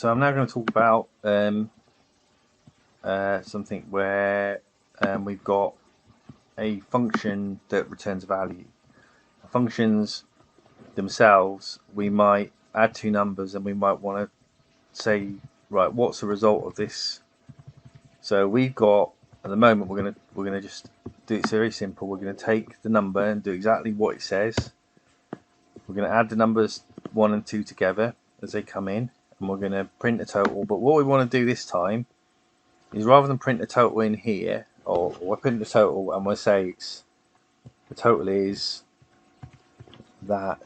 So I'm now going to talk about something where we've got a function that returns a value. Functions themselves, we might add two numbers and we might want to say, right, what's the result of this? So we've got, at the moment, we're gonna just do it very simple. We're going to take the number and do exactly what it says. We're going to add the numbers 1 and 2 together as they come in, and we're going to print the total. But what we want to do this time is, rather than print the total in here, or we'll print the total and we'll say the total is that,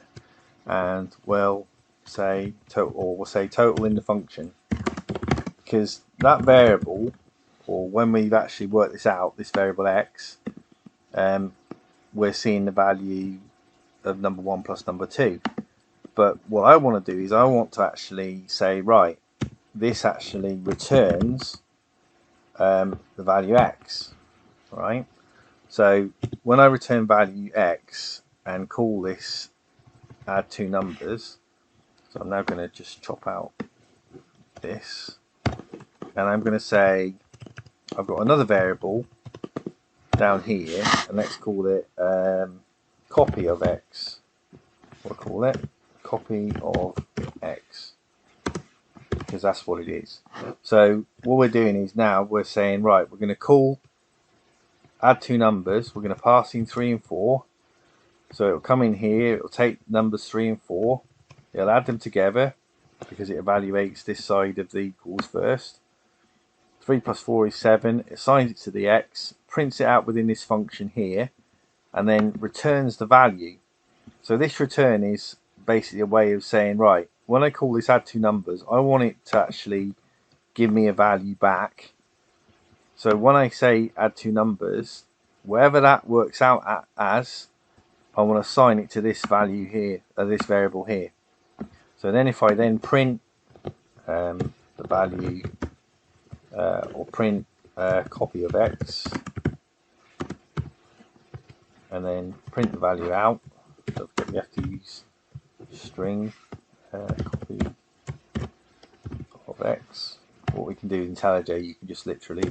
and we'll say total, or we'll say total in the function, because that variable, or when we've actually worked this out, this variable x, we're seeing the value of number 1 plus number 2. But what I want to do is I want to actually say, right, this actually returns the value x, right? So when I return value x and call this add two numbers, so I'm now going to just chop out this, and I'm going to say I've got another variable down here, and let's call it copy of x. We'll call it copy of x, because that's what it is. So what we're doing is, now we're saying, right, we're going to call add two numbers, we're going to pass in 3 and 4. So it'll come in here, it'll take numbers 3 and 4, it'll add them together because it evaluates this side of the equals first. 3 plus 4 is 7, it assigns it to the x, prints it out within this function here, and then returns the value. So this return is basically a way of saying, right, when I call this add two numbers, I want it to actually give me a value back. So when I say add two numbers, wherever that works out as, I want to assign it to this value here, this variable here. So then if I then print the value, or print copy of x, and then print the value out, so we have to use string copy of x. What we can do in IntelliJ, you can just literally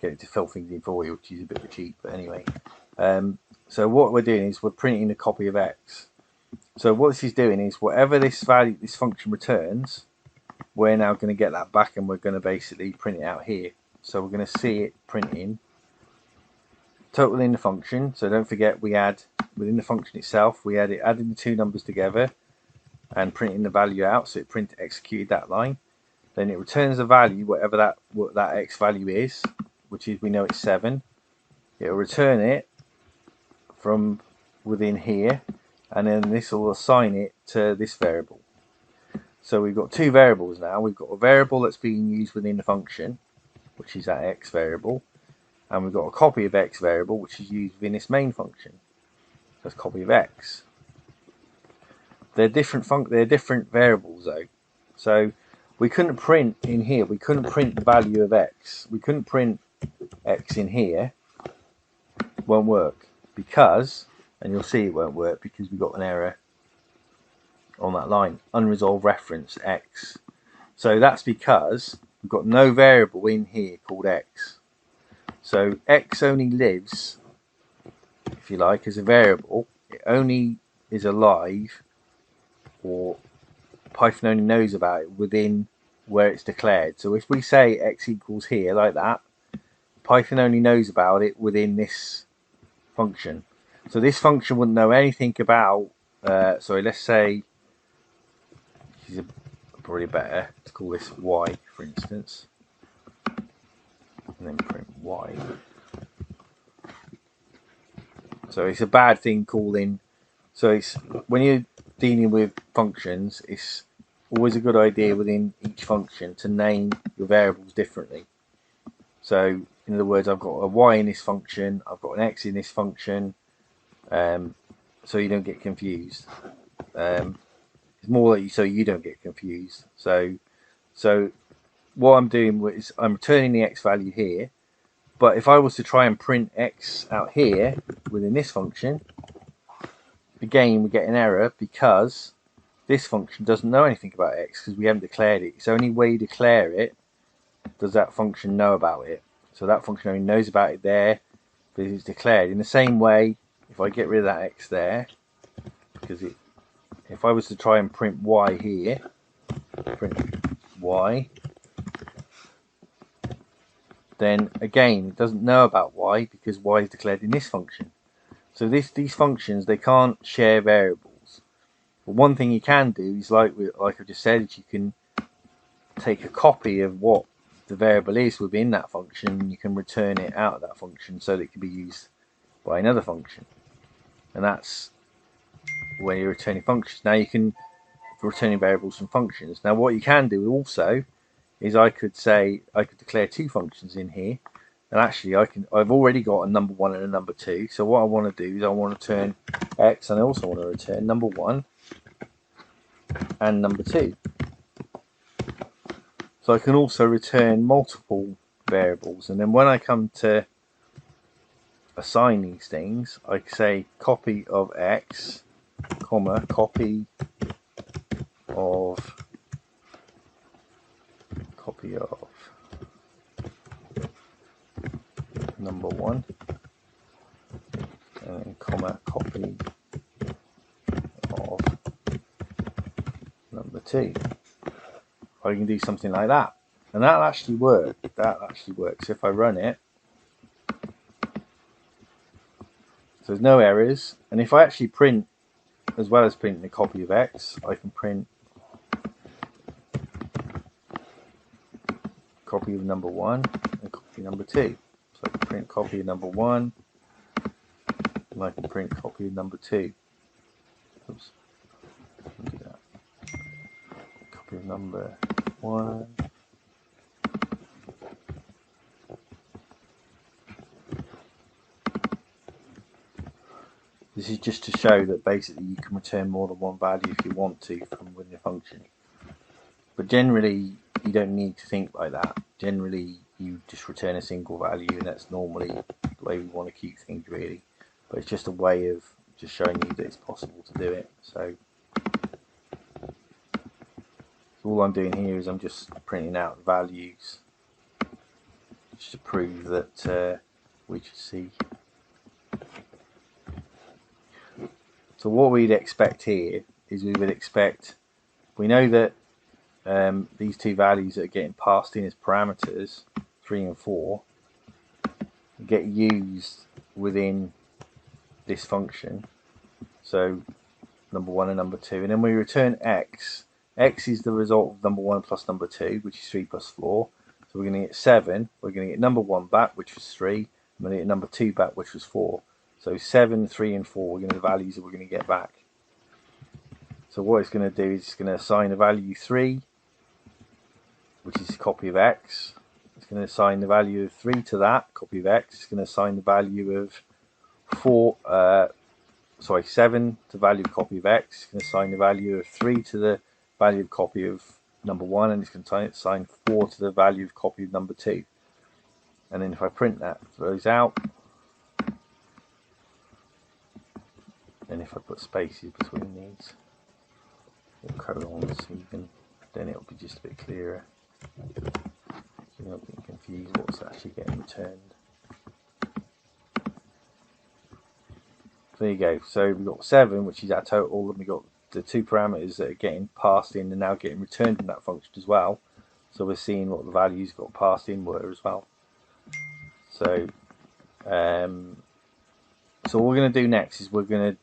get it to fill things in for you, which is a bit of a cheat, but anyway. So what we're doing is we're printing a copy of x. So what this is doing is, whatever this value, this function returns, we're now going to get that back, and we're going to basically print it out here. So we're going to see it printing total in the function. So don't forget, we add within the function itself, we adding the two numbers together and printing the value out. So it executed that line. Then it returns the value, whatever that x value is, which is, we know it's 7. It'll return it from within here, and then this will assign it to this variable. So we've got two variables now. We've got a variable that's being used within the function, which is that x variable, and we've got a copy of x variable, which is used within this main function. That's copy of x. They're different variables though. So we couldn't print in here. We couldn't print the value of x. We couldn't print x in here. Won't work because, and you'll see it won't work because we've got an error on that line, unresolved reference x. So that's because we've got no variable in here called x. So x only lives, if you like, as a variable. It only is alive, or Python only knows about it within where it's declared. So if we say x equals here like that, Python only knows about it within this function. So this function wouldn't know anything about, sorry, let's say, this is probably better to call this y, for instance, and then print y. So it's a bad thing calling, so it's, when you're dealing with functions, it's always a good idea within each function to name your variables differently. So in other words, I've got a y in this function, I've got an x in this function, so you don't get confused. It's more like so you don't get confused. So what I'm doing is I'm returning the x value here, but if I was to try and print x out here within this function, again we get an error because this function doesn't know anything about x because we haven't declared it. So only way you declare it does that function know about it. So that function only knows about it there because it's declared. In the same way, if I get rid of that x there, because if I was to try and print y here, print y, then again it doesn't know about y because y is declared in this function. So these functions, they can't share variables. But one thing you can do is, like I just said, is you can take a copy of what the variable is within that function, and you can return it out of that function so that it can be used by another function. And that's where you're returning functions. Now you can returning variables from functions. Now what you can do also is I could declare two functions in here, and actually I've already got a number 1 and a number 2. So what I want to do is I want to return x, and I also want to return number 1 and number 2. So I can also return multiple variables, and then when I come to assign these things, I say copy of x, comma, copy of number 1, and then comma, copy of number 2. I can do something like that, and that'll actually work. That actually works if I run it. So there's no errors, and if I actually print, as well as printing a copy of x, I can print copy of number 1 and copy of number 2. So I can print copy of number 1, and I can print copy of number 2. Oops, do that. Copy of number 1. This is just to show that basically you can return more than one value if you want to from within a function. But generally, you don't need to think like that. Generally, you just return a single value, and that's normally the way we want to keep things, really. But it's just a way of just showing you that it's possible to do it. So all I'm doing here is I'm just printing out the values just to prove that we should see. So what we'd expect here is we know that these two values that are getting passed in as parameters, 3 and 4, get used within this function. So number 1 and number 2, and then we return x. X is the result of number 1 plus number 2, which is 3 plus 4. So we're going to get 7. We're going to get number 1 back, which was 3. And we're going to get number 2 back, which was 4. So 7, 3, and 4 are going to be the values that we're going to get back. So what it's going to do is it's going to assign the value 3, which is a copy of x. It's going to assign the value of 3 to that copy of x. It's going to assign the value of 7 to the value of copy of x. It's going to assign the value of 3 to the value of copy of number 1, and it's going to assign 4 to the value of copy of number 2. And then if I print those out, and if I put spaces between these, or colons even, then it'll be just a bit clearer. So you're not getting confused what's actually getting returned. So there you go. So we've got 7, which is our total, and we've got the two parameters that are getting passed in and now getting returned from that function as well. So we're seeing what the values got passed in were as well. So so what we're going to do next is we're going to